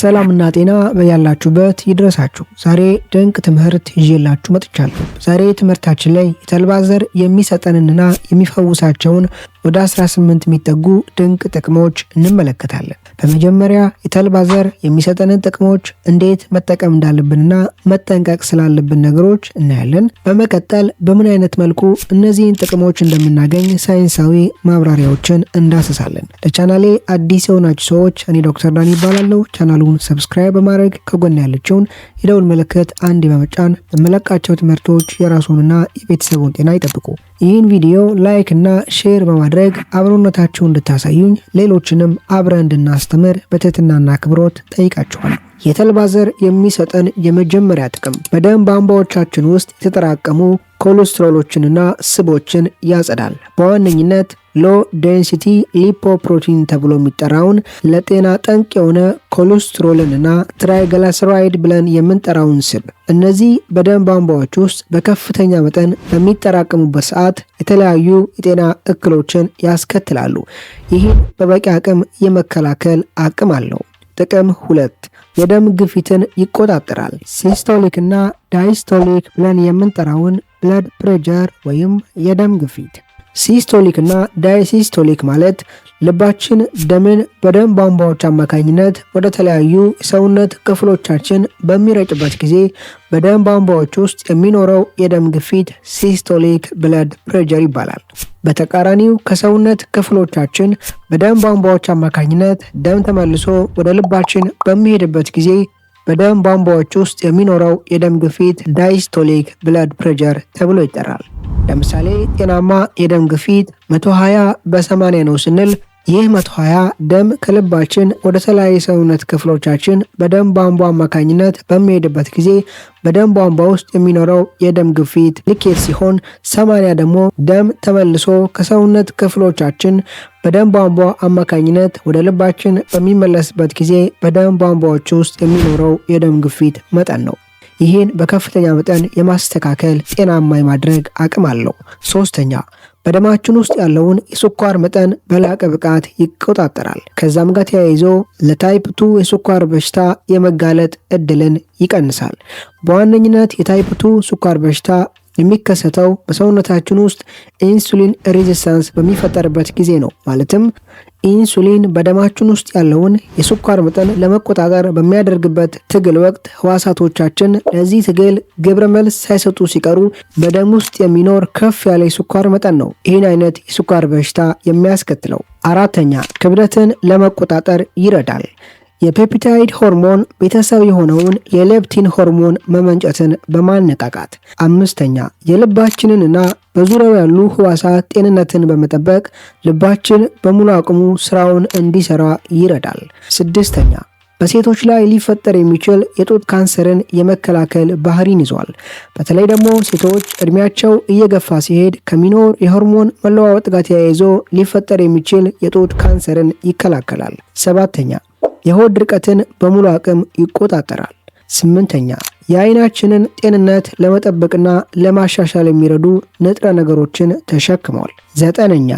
ሰላምና ጤና በያላችሁበት ይድረሳችሁ። ዛሬ ድንቅ ትምህርት ይዤላችሁ መጥቻለሁ። ዛሬ ትምህርታችን ላይ የተልባ ዘር የሚሰጠንንና የሚፈውሳቸውን ወደ 18 የሚጠጉ ድንቅ ጥቅሞች እንመለከታለን። በመጀመሪያ የተልባ ዘር የሚሰጠንን ጥቅሞች እንዴት መጠቀም እንዳለብንና መጠንቀቅ ስላለብን ነገሮች እናያለን። በመቀጠል በምን አይነት መልኩ እነዚህን ጥቅሞች እንደምናገኝ ሳይንሳዊ ማብራሪያዎችን እንዳስሳለን። ለቻናሌ አዲስ የሆናችሁ ሰዎች እኔ ዶክተር ዳን ይባላለሁ። ቻናሉን ሰብስክራይብ በማድረግ ከጎን ያለችውን የደውል ምልክት አንድ በመጫን በመለቃቸው ትምህርቶች የራስዎንና የቤተሰቡን ጤና ይጠብቁ። ይህን ቪዲዮ ላይክ እና ሼር በማድረግ አብሮነታችሁን እንድታሳዩኝ ሌሎችንም አብረን እንድናስተምር በትህትናና አክብሮት ጠይቃችኋለሁ። የተልባ ዘር የሚሰጠን የመጀመሪያ ጥቅም በደም ቧንቧዎቻችን ውስጥ የተጠራቀሙ ኮሌስትሮሎችንና ስቦችን ያጸዳል። በዋነኝነት ሎ ዴንሲቲ ሊፖፕሮቲን ተብሎ የሚጠራውን ለጤና ጠንቅ የሆነ ኮሌስትሮልንና ትራይግሊሰራይድ ብለን የምንጠራውን ስብ እነዚህ በደም ቧንቧዎች ውስጥ በከፍተኛ መጠን በሚጠራቀሙበት ሰዓት የተለያዩ የጤና እክሎችን ያስከትላሉ። ይህን በበቂ አቅም የመከላከል አቅም አለው። ጥቅም 2 የደም ግፊትን ይቆጣጠራል። ሲስቶሊክ እና ዳይስቶሊክ ብለን የምንጠራውን ብለድ ፕሬሸር ወይም የደም ግፊት። ሲስቶሊክ እና ዳይሲስቶሊክ ማለት ልባችን ደምን በደም ቧንቧዎች አማካኝነት ወደ ተለያዩ የሰውነት ክፍሎቻችን በሚረጭበት ጊዜ በደም ቧንቧዎች ውስጥ የሚኖረው የደም ግፊት ሲስቶሊክ ብለድ ፕሬሸር ይባላል። በተቃራኒው ከሰውነት ክፍሎቻችን በደም ቧንቧዎች አማካኝነት ደም ተመልሶ ወደ ልባችን በሚሄድበት ጊዜ በደም ቧንቧዎች ውስጥ የሚኖረው የደም ግፊት ዳይስቶሊክ ብለድ ፕሬሸር ተብሎ ይጠራል። ለምሳሌ ጤናማ የደም ግፊት 120/80 ነው ስንል ይህ 120 ደም ከልባችን ወደ ተለያዩ ሰውነት ክፍሎቻችን በደም ቧንቧ አማካኝነት በሚሄድበት ጊዜ በደም ቧንቧ ውስጥ የሚኖረው የደም ግፊት ልኬት ሲሆን 80 ደግሞ ደም ተመልሶ ከሰውነት ክፍሎቻችን በደም ቧንቧ አማካኝነት ወደ ልባችን በሚመለስበት ጊዜ በደም ቧንቧዎች ውስጥ የሚኖረው የደም ግፊት መጠን ነው። ይህን በከፍተኛ መጠን የማስተካከል ጤናማ የማድረግ አቅም አለው። 3ኛ በደማችን ውስጥ ያለውን የስኳር መጠን በላቀ ብቃት ይቆጣጠራል። ከዛም ጋር ተያይዞ ለታይፕ 2 የስኳር በሽታ የመጋለጥ እድልን ይቀንሳል። በዋነኝነት የታይፕ 2 ስኳር በሽታ የሚከሰተው በሰውነታችን ውስጥ ኢንሱሊን ሬዚስታንስ በሚፈጠርበት ጊዜ ነው። ማለትም ኢንሱሊን በደማችን ውስጥ ያለውን የስኳር መጠን ለመቆጣጠር በሚያደርግበት ትግል ወቅት ህዋሳቶቻችን ለዚህ ትግል ግብረ መልስ ሳይሰጡ ሲቀሩ በደም ውስጥ የሚኖር ከፍ ያለ የስኳር መጠን ነው ይህን አይነት የስኳር በሽታ የሚያስከትለው። 4ኛ ክብደትን ለመቆጣጠር ይረዳል። የፔፕታይድ ሆርሞን ቤተሰብ የሆነውን የሌፕቲን ሆርሞን መመንጨትን በማነቃቃት። 5ኛ የልባችንንና በዙሪያው ያሉ ህዋሳት ጤንነትን በመጠበቅ ልባችን በሙሉ አቅሙ ስራውን እንዲሰራ ይረዳል። 6ኛ በሴቶች ላይ ሊፈጠር የሚችል የጡት ካንሰርን የመከላከል ባህሪን ይዟል። በተለይ ደግሞ ሴቶች እድሜያቸው እየገፋ ሲሄድ ከሚኖር የሆርሞን መለዋወጥ ጋር ተያይዞ ሊፈጠር የሚችል የጡት ካንሰርን ይከላከላል። 7ኛ የሆድ ድርቀትን በሙሉ አቅም ይቆጣጠራል። 8ኛ የአይናችንን ጤንነት ለመጠበቅና ለማሻሻል የሚረዱ ንጥረ ነገሮችን ተሸክሟል። 9ኛ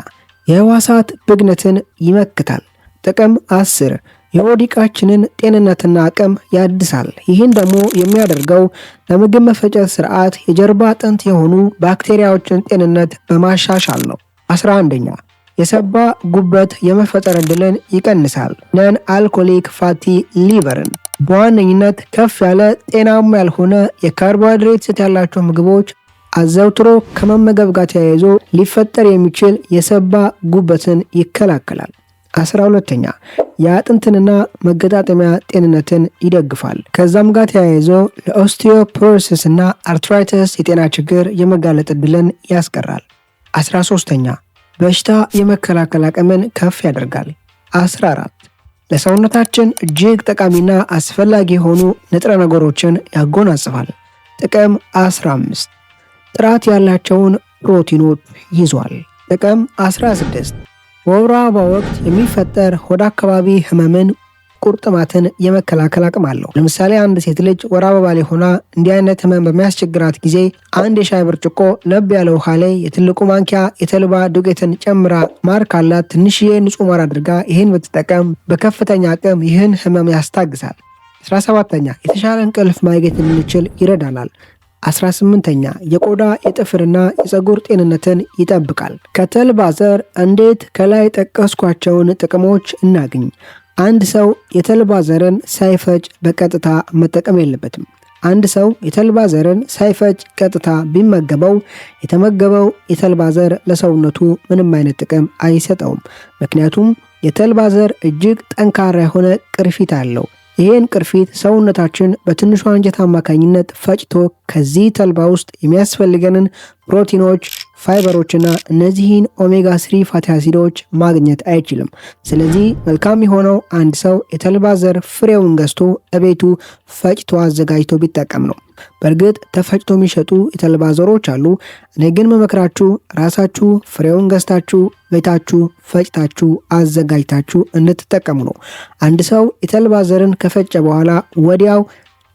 የህዋሳት ብግነትን ይመክታል። ጥቅም 10 የሆድ ዕቃችንን ጤንነትና አቅም ያድሳል። ይህን ደግሞ የሚያደርገው ለምግብ መፈጨት ስርዓት የጀርባ አጥንት የሆኑ ባክቴሪያዎችን ጤንነት በማሻሻል ነው። 11ኛ የሰባ ጉበት የመፈጠር ዕድልን ይቀንሳል። ነን አልኮሊክ ፋቲ ሊቨርን በዋነኝነት ከፍ ያለ ጤናማ ያልሆነ የካርቦሃይድሬት ይዘት ያላቸው ምግቦች አዘውትሮ ከመመገብ ጋር ተያይዞ ሊፈጠር የሚችል የሰባ ጉበትን ይከላከላል። 12ኛ የአጥንትንና መገጣጠሚያ ጤንነትን ይደግፋል። ከዛም ጋር ተያይዞ ለኦስቲዮፖሮሲስ እና አርትራይተስ የጤና ችግር የመጋለጥ ዕድልን ያስቀራል። 13ኛ በሽታ የመከላከል አቅምን ከፍ ያደርጋል። 14 ለሰውነታችን እጅግ ጠቃሚና አስፈላጊ የሆኑ ንጥረ ነገሮችን ያጎናጽፋል። ጥቅም 15 ጥራት ያላቸውን ፕሮቲኖች ይዟል። ጥቅም 16 በወር አበባ ወቅት የሚፈጠር ሆድ አካባቢ ህመምን ቁርጥማትን የመከላከል አቅም አለው። ለምሳሌ አንድ ሴት ልጅ ወር አበባ ላይ ሆና እንዲህ አይነት ህመም በሚያስቸግራት ጊዜ አንድ የሻይ ብርጭቆ ለብ ያለ ውሃ ላይ የትልቁ ማንኪያ የተልባ ዱቄትን ጨምራ ማር ካላት ትንሽዬ ንጹህ ማር አድርጋ ይህን ብትጠቀም በከፍተኛ አቅም ይህን ህመም ያስታግሳል። 17ኛ የተሻለ እንቅልፍ ማግኘት እንድንችል ይረዳናል። 18ኛ የቆዳ የጥፍርና የፀጉር ጤንነትን ይጠብቃል። ከተልባ ዘር እንዴት ከላይ ጠቀስኳቸውን ጥቅሞች እናገኝ? አንድ ሰው የተልባ ዘርን ሳይፈጭ በቀጥታ መጠቀም የለበትም። አንድ ሰው የተልባ ዘርን ሳይፈጭ ቀጥታ ቢመገበው የተመገበው የተልባ ዘር ለሰውነቱ ምንም አይነት ጥቅም አይሰጠውም። ምክንያቱም የተልባ ዘር እጅግ ጠንካራ የሆነ ቅርፊት አለው። ይህን ቅርፊት ሰውነታችን በትንሿ አንጀት አማካኝነት ፈጭቶ ከዚህ ተልባ ውስጥ የሚያስፈልገንን ፕሮቲኖች፣ ፋይበሮችና እነዚህን ኦሜጋ 3 ፋቲ አሲዶች ማግኘት አይችልም። ስለዚህ መልካም የሆነው አንድ ሰው የተልባ ዘር ፍሬውን ገዝቶ እቤቱ ፈጭቶ አዘጋጅቶ ቢጠቀም ነው። በእርግጥ ተፈጭቶ የሚሸጡ የተልባ ዘሮች አሉ። እኔ ግን መመክራችሁ ራሳችሁ ፍሬውን ገዝታችሁ ቤታችሁ ፈጭታችሁ አዘጋጅታችሁ እንድትጠቀሙ ነው። አንድ ሰው የተልባ ዘርን ከፈጨ በኋላ ወዲያው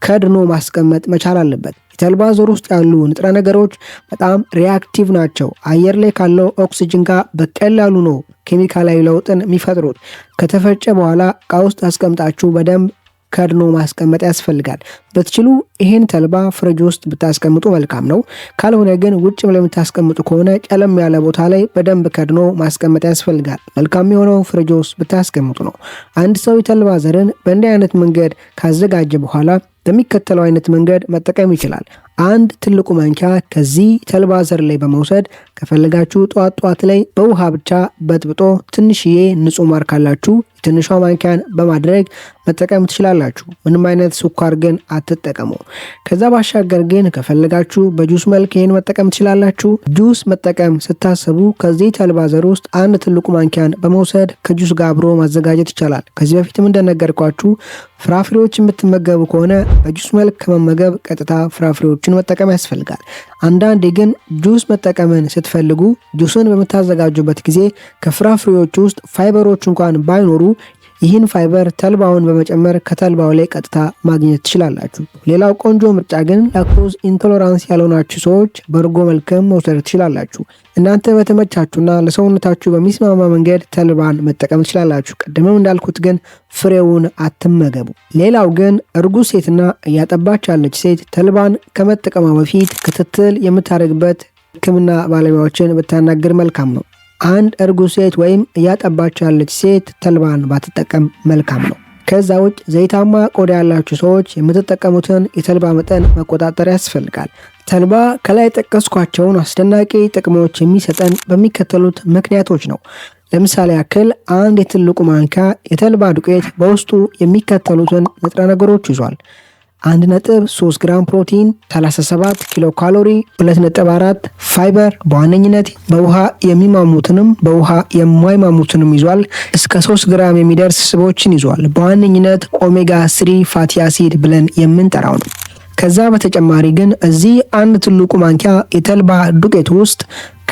ከድኖ ማስቀመጥ መቻል አለበት። የተልባ ዘር ውስጥ ያሉ ንጥረ ነገሮች በጣም ሪአክቲቭ ናቸው። አየር ላይ ካለው ኦክሲጅን ጋር በቀላሉ ነው ኬሚካላዊ ለውጥን የሚፈጥሩት። ከተፈጨ በኋላ እቃ ውስጥ አስቀምጣችሁ በደንብ ከድኖ ማስቀመጥ ያስፈልጋል። በትችሉ ይሄን ተልባ ፍሪጅ ውስጥ ብታስቀምጡ መልካም ነው። ካልሆነ ግን ውጭም ለምታስቀምጡ ከሆነ ጨለም ያለ ቦታ ላይ በደንብ ከድኖ ማስቀመጥ ያስፈልጋል። መልካም የሆነው ፍሪጅ ውስጥ ብታስቀምጡ ነው። አንድ ሰው የተልባ ዘርን በእንዲህ አይነት መንገድ ካዘጋጀ በኋላ በሚከተለው አይነት መንገድ መጠቀም ይችላል። አንድ ትልቁ ማንኪያ ከዚህ ተልባ ዘር ላይ በመውሰድ ከፈለጋችሁ ጧት ላይ በውሃ ብቻ በጥብጦ ትንሽዬ ንጹህ ማር ካላችሁ ትንሿ ማንኪያን በማድረግ መጠቀም ትችላላችሁ። ምንም አይነት ስኳር ግን አትጠቀሙ። ከዛ ባሻገር ግን ከፈለጋችሁ በጁስ መልክ ይሄን መጠቀም ትችላላችሁ። ጁስ መጠቀም ስታስቡ ከዚህ ተልባ ዘር ውስጥ አንድ ትልቁ ማንኪያን በመውሰድ ከጁስ ጋር አብሮ ማዘጋጀት ይቻላል። ከዚህ በፊትም እንደነገርኳችሁ ፍራፍሬዎች የምትመገቡ ከሆነ በጁስ መልክ ከመመገብ ቀጥታ ፍራፍሬዎችን መጠቀም ያስፈልጋል። አንዳንዴ ግን ጁስ መጠቀምን ስትፈልጉ ጁስን በምታዘጋጁበት ጊዜ ከፍራፍሬዎች ውስጥ ፋይበሮች እንኳን ባይኖሩ ይህን ፋይበር ተልባውን በመጨመር ከተልባው ላይ ቀጥታ ማግኘት ትችላላችሁ። ሌላው ቆንጆ ምርጫ ግን ላክቶዝ ኢንቶለራንስ ያልሆናችሁ ሰዎች በእርጎ መልክም መውሰድ ትችላላችሁ። እናንተ በተመቻችሁና ለሰውነታችሁ በሚስማማ መንገድ ተልባን መጠቀም ትችላላችሁ። ቀደምም እንዳልኩት ግን ፍሬውን አትመገቡ። ሌላው ግን እርጉዝ ሴትና እያጠባች ያለች ሴት ተልባን ከመጠቀሟ በፊት ክትትል የምታደርግበት ሕክምና ባለሙያዎችን ብታናግር መልካም ነው። አንድ እርጉዝ ሴት ወይም እያጠባች ያለች ሴት ተልባን ባትጠቀም መልካም ነው። ከዛ ውጭ ዘይታማ ቆዳ ያላችሁ ሰዎች የምትጠቀሙትን የተልባ መጠን መቆጣጠር ያስፈልጋል። ተልባ ከላይ ጠቀስኳቸውን አስደናቂ ጥቅሞች የሚሰጠን በሚከተሉት ምክንያቶች ነው። ለምሳሌ ያክል አንድ የትልቁ ማንኪያ የተልባ ዱቄት በውስጡ የሚከተሉትን ንጥረ ነገሮች ይዟል። 1.3 ግራም ፕሮቲን፣ 37 ኪሎ ካሎሪ፣ 2.4 ፋይበር፣ በዋነኝነት በውሃ የሚማሙትንም በውሃ የማይማሙትንም ይዟል። እስከ 3 ግራም የሚደርስ ስቦችን ይዟል። በዋነኝነት ኦሜጋ 3 ፋቲ አሲድ ብለን የምንጠራው ነው። ከዛ በተጨማሪ ግን እዚህ አንድ ትልቁ ማንኪያ የተልባ ዱቄት ውስጥ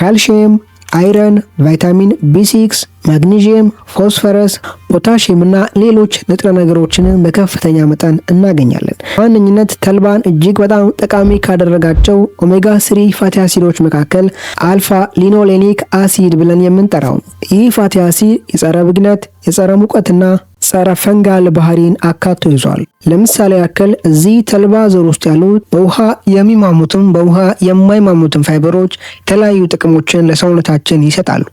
ካልሲየም፣ አይረን፣ ቫይታሚን ቢ6፣ ማግኒዥየም፣ ፎስፈረስ፣ ፖታሺየም እና ሌሎች ንጥረ ነገሮችን በከፍተኛ መጠን እናገኛለን። በዋነኝነት ተልባን እጅግ በጣም ጠቃሚ ካደረጋቸው ኦሜጋ 3 ፋቲ አሲዶች መካከል አልፋ ሊኖሌኒክ አሲድ ብለን የምንጠራው ነው። ይህ ፋቲ አሲድ የጸረ ብግነት፣ የጸረ ሙቀትና ጸረ ፈንጋል ባህሪን አካቶ ይዟል። ለምሳሌ ያክል እዚህ ተልባ ዘር ውስጥ ያሉት በውሃ የሚማሙትም በውሃ የማይማሙትም ፋይበሮች የተለያዩ ጥቅሞችን ለሰውነታችን ይሰጣሉ።